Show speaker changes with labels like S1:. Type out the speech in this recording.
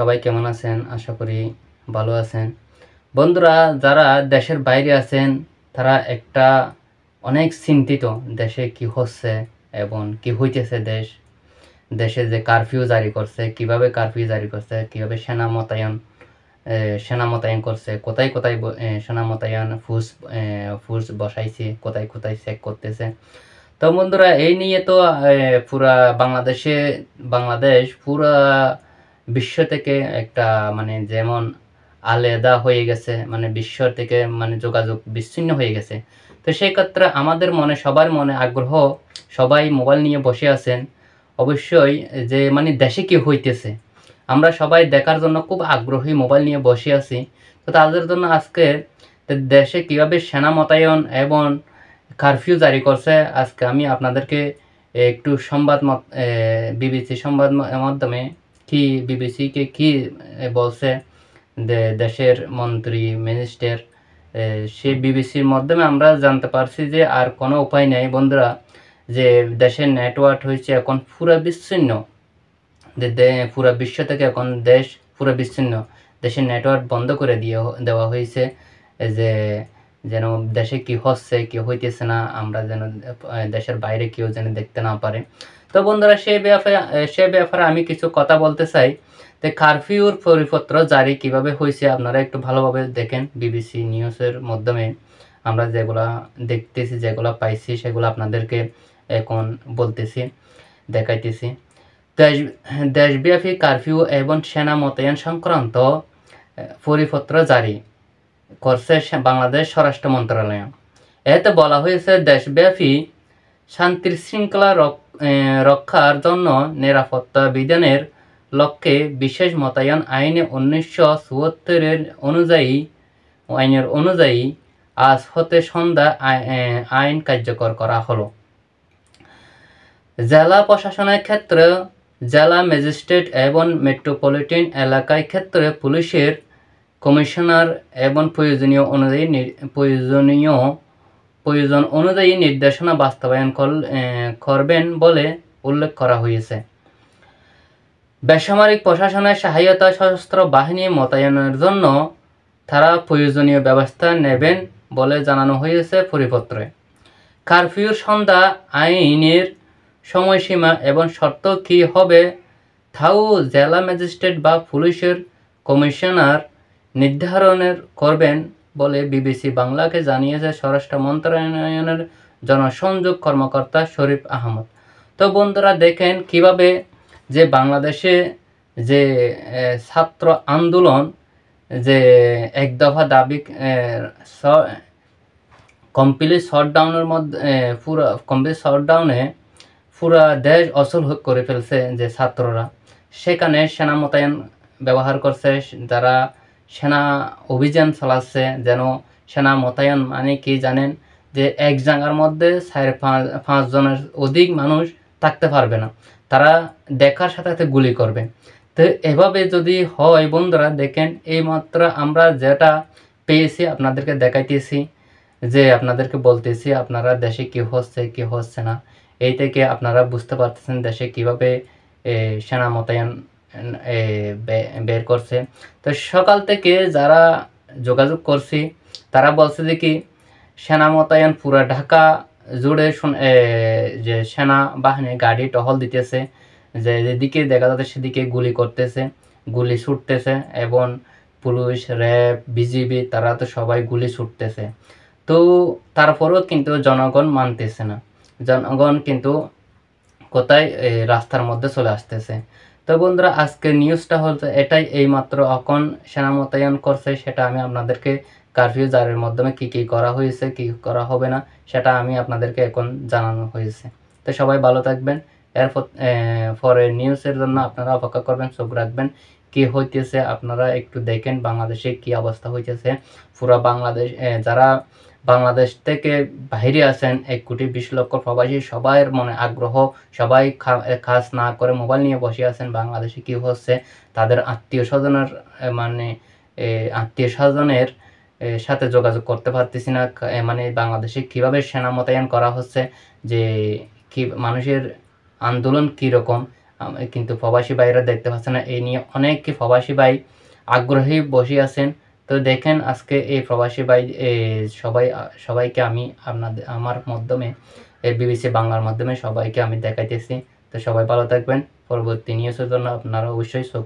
S1: সবাই কেমন আছেন? আশা করি ভালো আছেন। বন্ধুরা, যারা দেশের বাইরে আছেন তারা অনেক চিন্তিত। দেশে কি হচ্ছে এবং কি হইতেছে দেশে যে কারফিউ জারি করছে, কিভাবে কারফিউ জারি করছে, কিভাবে সেনা মোতায়েন করছে, কোথায় কোথায় সেনা মোতায়েন ফোর্স বসাইছে, কোথায় কোথায় চেক করতেছে। তো বন্ধুরা, এই নিয়ে তো পুরা বাংলাদেশ পুরা বিশ্ব থেকে মানে যেমন আলাদা হয়ে গেছে, মানে বিশ্ব থেকে মানে যোগাযোগ বিচ্ছিন্ন হয়ে গেছে। তো সেই ক্ষেত্রে আমাদের সবার মনে আগ্রহ, সবাই মোবাইল নিয়ে বসে আছেন অবশ্যই, যে মানে দেশে কি হইতেছে আমরা সবাই দেখার জন্য খুব আগ্রহী, মোবাইল নিয়ে বসে আছি। তো তাদের জন্য আজকে দেশে কিভাবে সেনা মোতায়েন এবং কারফিউ জারি করছে, আজকে আমি আপনাদেরকে একটু বিবিসি সংবাদ মাধ্যমে বিবিসিকে কি বলছে দেশের মন্ত্রী মিনিস্টার, সেই বিবিসির মাধ্যমে আমরা জানতে পারছি যে আর কোনো উপায় নেই বন্ধুরা, যে দেশের নেটওয়ার্ক হয়েছে এখন পুরো বিচ্ছিন্ন। পুরো বিশ্ব থেকে এখন পুরো বিচ্ছিন্ন। দেশের নেটওয়ার্ক বন্ধ করে দেওয়া হয়েছে, যে যেন দেশে কি হচ্ছে কি হইতেছে না আমরা যেন দেশের বাইরে কেউ যেন দেখতে না পারে। তো বন্ধুরা, সে ব্যাপারে আমি কিছু কথা বলতে চাই। তো কারফিউর পরিপত্র জারি কিভাবে হয়েছে আপনারা একটু ভালোভাবে দেখেন। বিবিসি নিউজের মাধ্যমে আমরা যেগুলা দেখতেছি, যেগুলা পাইছি, সেগুলো আপনাদেরকে এখন বলতেছি, দেখাইতেছি। দেশব্যাপী কারফিউ এবং সেনা মোতায়েন সংক্রান্ত পরিপত্র জারি করছে বাংলাদেশ স্বরাষ্ট্র মন্ত্রণালয়। এতে বলা হয়েছে, দেশব্যাপী শান্তির শৃঙ্খলা রক্ষার জন্য নিরাপত্তা বিধানের লক্ষ্যে বিশেষ মোতায়েন আইনে 1974 অনুযায়ী আজ হতে সন্ধ্যা আইন কার্যকর করা হলো। জেলা প্রশাসনের ক্ষেত্রে জেলা ম্যাজিস্ট্রেট এবং মেট্রোপলিটন এলাকায় ক্ষেত্রে পুলিশের কমিশনার এবং প্রয়োজন অনুযায়ী নির্দেশনা বাস্তবায়ন করবেন বলে উল্লেখ করা হয়েছে। বেসামরিক প্রশাসনের সহায়তায় সশস্ত্র বাহিনী মোতায়েনের জন্য তারা প্রয়োজনীয় ব্যবস্থা নেবেন বলে জানানো হয়েছে পরিপত্রে। কারফিউর সন্ধ্যা আইনের সময়সীমা এবং শর্ত কী হবে তাও জেলা ম্যাজিস্ট্রেট বা পুলিশের কমিশনার নির্ধারণের করবেন বলে বিবিসি বাংলাকে জানিয়েছে স্বরাষ্ট্র মন্ত্রণালয়ের জনসংযোগ কর্মকর্তা শরীফ আহমদ। তো বন্ধুরা, দেখেন কিভাবে যে বাংলাদেশে যে ছাত্র আন্দোলন, যে এক দফা দাবি কমপ্লিট শটডাউনে পুরা দেশ অচল করে ফেলছে যে ছাত্ররা, সেখানে সেনা মোতায়েন ব্যবহার করছে, যারা সেনা অভিযান চালাচ্ছে। যেন সেনা মোতায়েন মানে কি জানেন, যে এক জায়গার মধ্যে 4-5 জনের অধিক মানুষ থাকতে পারবে না, তারা দেখার সাথে সাথে গুলি করবে। তো এভাবে যদি হয় বন্ধুরা, দেখেন এইমাত্র আমরা যেটা পেয়েছি আপনাদেরকে দেখাইতেছি, যে আপনাদেরকে বলতেছি আপনারা দেশে কি হচ্ছে কি হচ্ছে না, এই থেকে আপনারা বুঝতে পারতেছেন দেশে কিভাবে সেনা মোতায়েন বের করছে। তো সকাল থেকে যারা যোগাযোগ করছি তারা বলছে যে কি সেনা মোতায়েন পুরা ঢাকা জুড়ে যে সেনা বাহিনী গাড়ি টহল দিতেছে, যে যেদিকে দেখা যাচ্ছে সেদিকে গুলি করতেছে, গুলি ছুটতেছে, এবং পুলিশ, র্যাব, বিজিবি তারা তো সবাই গুলি ছুটতেছে। তো তারপরেও কিন্তু জনগণ মানতেছে না, জনগণ কিন্তু কোথায় রাস্তার মধ্যে চলে আসতেছে। তো বন্ধুরা, আজকের নিউজটা হচ্ছে এটাই। এইমাত্র এখন সেনা মোতায়েন করছে, সেটা আমি আপনাদেরকে কারফিউ জারির মাধ্যমে কি কি করা হয়েছে, কি করা হবে না, সেটা আমি আপনাদেরকে এখন জানানো হয়েছে। তো সবাই ভালো থাকবেন। এরপর পরের নিউজের জন্য আপনারা অপেক্ষা করবেন, চোখ রাখবেন কি হইতেছে। আপনারা একটু দেখেন বাংলাদেশে কি অবস্থা হইতেছে। পুরো বাংলাদেশ, যারা বাংলাদেশ থেকে বাইরে আছেন 1,20,00,000 প্রবাসী, সবাই মনে আগ্রহ, সবাই কাজ না করে মোবাইল নিয়ে বসে আছেন বাংলাদেশে কি হচ্ছে, তাদের আত্মীয় স্বজনের সাথে যোগাযোগ করতে পারতেছি না। মানে বাংলাদেশে কিভাবে সেনা মোতায়েন করা হচ্ছে, যে কি মানুষের আন্দোলন কীরকম, কিন্তু প্রবাসী ভাইরা দেখতে পাচ্ছে না। এই নিয়ে অনেক প্রবাসী ভাই আগ্রহী বসে আছেন। তো দেখেন আজকে এই প্রবাসী ভাই সবাইকে আমি আমার মাধ্যমে বিবিসি বাংলার মাধ্যমে সবাইকে আমি দেখাইতেছি। তো সবাই ভালো থাকবেন। পরবর্তী নিউজের জন্য আপনারা অবশ্যই চোখ